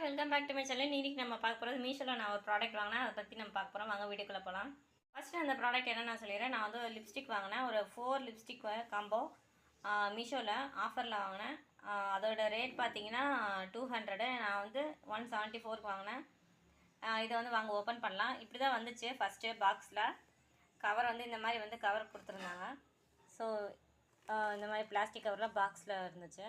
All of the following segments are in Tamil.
Welcome back to my channel. இன்னைக்கு நம்ம பார்க்க போகிறது மீஷோவில் நான் ஒரு ப்ராடக்ட் வாங்கினேன். அதை பற்றி நம்ம பார்க்க போகிறோம். வாங்க வீடியோக்குள்ளே போகலாம். ஃபஸ்ட்டு அந்த ப்ராடக்ட் என்ன நான் சொல்லிடுறேன். நான் வந்து லிப்ஸ்டிக் வாங்கினேன். ஒரு 4 லிப்ஸ்டிக் காம்போ மீஷோவில் ஆஃபரில் வாங்கினேன். அதோட ரேட் பார்த்தீங்கன்னா 200. நான் வந்து 174க்கு வாங்கினேன். இதை வந்து வாங்க ஓப்பன் பண்ணலாம். இப்படி தான் வந்துச்சு ஃபஸ்ட்டு பாக்ஸில். கவர் வந்து இந்த மாதிரி வந்து கவர் கொடுத்துருந்தாங்க. ஸோ இந்த மாதிரி பிளாஸ்டிக் கவரில் பாக்ஸில் இருந்துச்சு.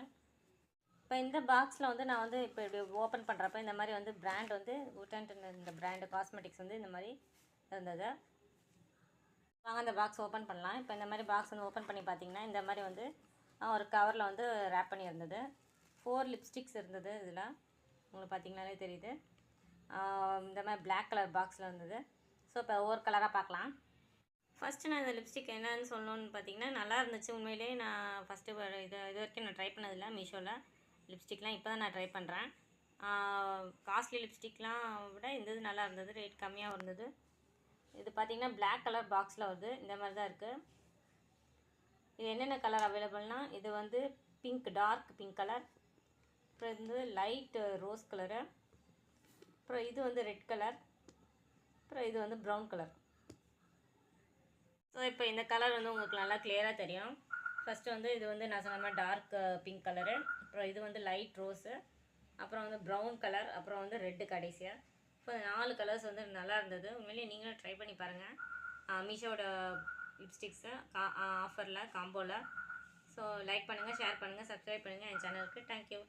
இப்போ இந்த பாக்ஸில் வந்து நான் வந்து இப்போ இப்படி ஓப்பன் பண்ணுறப்ப இந்த மாதிரி வந்து பிராண்ட் வந்து உட்டன்ட் இந்த பிராண்டு காஸ்மெட்டிக்ஸ் வந்து இந்த மாதிரி இருந்தது. வாங்க அந்த பாக்ஸ் ஓப்பன் பண்ணலாம். இப்போ இந்த மாதிரி பாக்ஸ் வந்து ஓப்பன் பண்ணி பார்த்தீங்கன்னா இந்த மாதிரி வந்து ஒரு கவரில் வந்து ரேப் பண்ணி இருந்தது. 4 லிப்ஸ்டிக்ஸ் இருந்தது. இதில் உங்களுக்கு பார்த்தீங்கன்னாலே தெரியுது. இந்த மாதிரி பிளாக் கலர் பாக்ஸில் இருந்தது. ஸோ இப்போ ஒவ்வொரு கலராக பார்க்கலாம். ஃபஸ்ட்டு நான் இந்த லிப்ஸ்டிக் என்னன்னு சொல்லணுன்னு பார்த்தீங்கன்னா நல்லா இருந்துச்சு. உண்மையிலேயே நான் ஃபஸ்ட்டு இது வரைக்கும் நான் ட்ரை பண்ணதில்லை மீஷோவில் லிப்ஸ்டிக்லாம். இப்போ தான் நான் ட்ரை பண்ணுறேன். காஸ்ட்லி லிப்ஸ்டிக்லாம் விட இந்த இது நல்லா இருந்தது. ரேட் கம்மியாக இருந்தது. இது பார்த்திங்கன்னா பிளாக் கலர் பாக்ஸில் வருது. இந்த மாதிரி தான் இருக்குது. இது என்னென்ன கலர் அவைலபிள்னால் இது வந்து பிங்க், டார்க் பிங்க் கலர், அப்புறம் இது லைட் ரோஸ் கலரு, அப்புறம் இது வந்து ரெட் கலர், அப்புறம் இது வந்து ப்ரௌன் கலர். ஸோ இப்போ இந்த கலர் வந்து உங்களுக்கு நல்லா கிளியராக தெரியும். ஃபஸ்ட்டு வந்து இது வந்து நான் சொன்ன மாதிரி டார்க் பிங்க் கலரு, அப்புறம் இது வந்து லைட் ரோஸு, அப்புறம் வந்து ப்ரௌன் கலர், அப்புறம் வந்து ரெட்டு கடைசியாக. இப்போ 4 கலர்ஸ் வந்து நல்லா இருந்தது. உண்மையிலேயே நீங்களும் ட்ரை பண்ணி பாருங்கள் மீஷோட லிப்ஸ்டிக்ஸை ஆஃபரில் காம்போவில். ஸோ லைக் பண்ணுங்கள், ஷேர் பண்ணுங்கள், சப்ஸ்கிரைப் பண்ணுங்கள் என் சேனலுக்கு. தேங்க்யூ.